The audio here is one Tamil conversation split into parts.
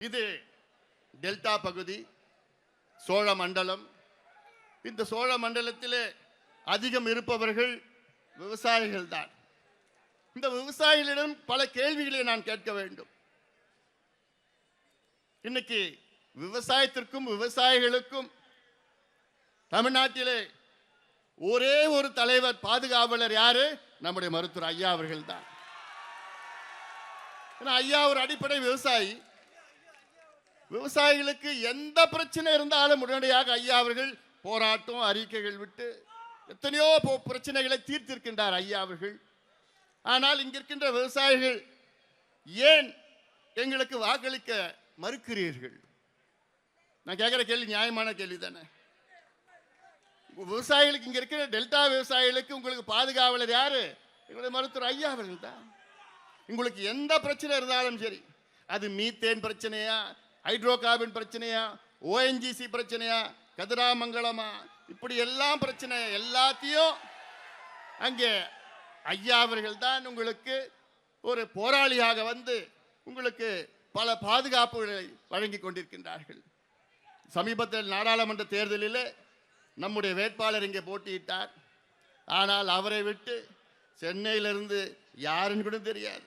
இது டெல்டா பகுதி, சோழ மண்டலம். இந்த சோழ மண்டலத்திலே அதிகம் இருப்பவர்கள் விவசாயிகள் தான். இந்த விவசாயிகளிடம் பல கேள்விகளை நான் கேட்க வேண்டும். இன்னைக்கு விவசாயத்திற்கும் விவசாயிகளுக்கும் தமிழ்நாட்டிலே ஒரே ஒரு தலைவர், பாதுகாவலர் யாரு? நம்முடைய மருத்துவர் ஐயா அவர்கள் தான். ஐயா ஒரு அடிப்படை விவசாயி. விவசாயிகளுக்கு எந்த பிரச்சனை இருந்தாலும் உடனடியாக ஐயா அவர்கள் போராட்டம், அறிக்கைகள் விட்டு எத்தனையோ பிரச்சனைகளை தீர்த்திருக்கின்றார் ஐயா அவர்கள். ஆனால் இங்க இருக்கின்ற விவசாயிகள் ஏன் எங்களுக்கு வாக்களிக்க மறுக்கிறீர்கள்? நான் கேட்கிற கேள்வி நியாயமான கேள்வி தானே. விவசாயிகளுக்கு, இங்க இருக்கிற டெல்டா விவசாயிகளுக்கு உங்களுக்கு பாதுகாவலர் யாரு? எங்களுடைய மருத்துவர் ஐயா அவர்கள் தான். உங்களுக்கு எந்த பிரச்சனை இருந்தாலும் சரி, அது மீத்தேன் பிரச்சனையா, ஹைட்ரோ கார்பன் பிரச்சனையா, ஓஎன்ஜிசி பிரச்சனையா, கதிராமங்கலமா, இப்படி எல்லாம் பிரச்சனை எல்லாத்தையும் அங்கே ஐயா அவர்கள் தான் உங்களுக்கு ஒரு போராளியாக வந்து உங்களுக்கு பல பாதுகாப்புகளை வழங்கி கொண்டிருக்கின்றார்கள். சமீபத்தில் நாடாளுமன்ற தேர்தலில் நம்முடைய வேட்பாளர் இங்கே போட்டியிட்டார். ஆனால் அவரை விட்டு சென்னையிலிருந்து யாருன்னு கூட தெரியாது.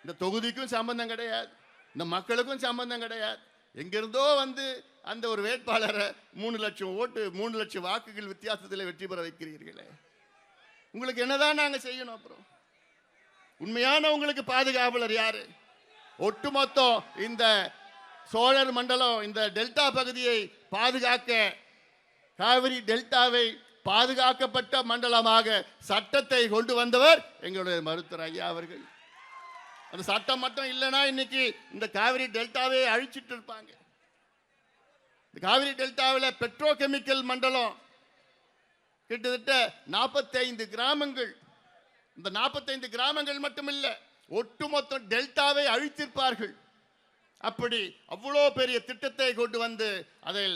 இந்த தொகுதிக்கும் சம்பந்தம் கிடையாது, இந்த மக்களுக்கும் சம்பந்தம் கிடையாது. எங்கிருந்தோ வந்து அந்த ஒரு வேட்பாளரை 3 லட்சம் ஓட்டு, 3 லட்சம் வாக்குகள் வித்தியாசத்தில் வெற்றி பெற வைக்கிறீர்களே. உங்களுக்கு என்னதான் நாங்க செய்யணும்? அப்புறம் உண்மையான உங்களுக்கு பாதுகாவலர் யாரு? ஒட்டுமொத்தம் இந்த சோழர் மண்டலம், இந்த டெல்டா பகுதியை பாதுகாக்க, காவிரி டெல்டாவை பாதுகாக்கப்பட்ட மண்டலமாக சட்டத்தை கொண்டு வந்தவர் எங்களுடைய மருத்துவர் ஐயா அவர்கள். அந்த சட்டம் மட்டும் இல்லைன்னா இன்னைக்கு இந்த காவிரி டெல்டாவை அழிச்சிட்டு இருப்பாங்க. இந்த காவிரி டெல்டாவில் பெட்ரோ கெமிக்கல் மண்டலம் கிட்டத்தட்ட 45 கிராமங்கள். இந்த 45 கிராமங்கள் மட்டுமில்லை, ஒட்டுமொத்த டெல்டாவை அழித்திருப்பார்கள். அப்படி அவ்வளோ பெரிய திட்டத்தை கொண்டு வந்து அதில்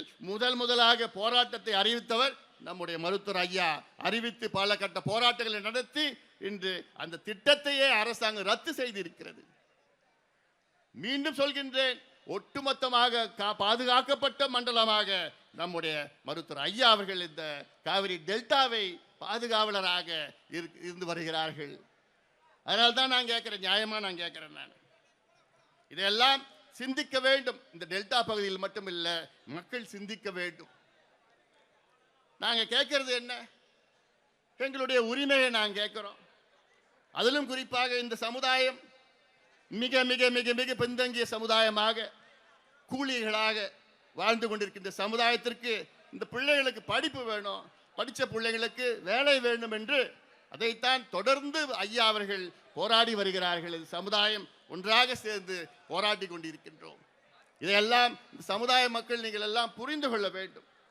முதலாக போராட்டத்தை அறிவித்தவர் நம்முடைய மருத்துவர் ஐயா. அறிவித்து பல கட்ட போராட்டங்களை நடத்தி இன்று அந்த திட்டத்தையே அரசாங்கம் ரத்து செய்திருக்கிறது. மீண்டும் சொல்கின்றேன், ஒட்டுமொத்தமாக பாதுகாக்கப்பட்ட மண்டலமாக நம்முடைய மருத்துவர் ஐயா அவர்கள் இந்த காவிரி டெல்டாவை பாதுகாவலராக இருந்து வருகிறார்கள். அதனால தான் நான் கேட்கிறேன், நியாயமா நான் கேட்கிறேன். நான் இதெல்லாம் சிந்திக்க வேண்டும். இந்த டெல்டா பகுதியில் மட்டும் இல்லை, மக்கள் சிந்திக்க வேண்டும். நாங்க கேட்கறது என்ன? எங்களுடைய உரிமையை நாங்கள் கேட்கிறோம். அதிலும் குறிப்பாக இந்த சமுதாயம் மிக மிக மிக மிக பின்தங்கிய சமுதாயமாக, கூலிகளாக வாழ்ந்து கொண்டிருக்கின்ற சமுதாயத்திற்கு இந்த பிள்ளைகளுக்கு படிப்பு வேணும், படித்த பிள்ளைகளுக்கு வேலை வேண்டும் என்று அதைத்தான் தொடர்ந்து ஐயா அவர்கள் போராடி வருகிறார்கள். இந்த சமுதாயம் ஒன்றாக சேர்ந்து போராடி கொண்டிருக்கின்றோம். இதையெல்லாம் சமுதாய மக்கள் நீங்கள் எல்லாம் புரிந்து கொள்ள வேண்டும்.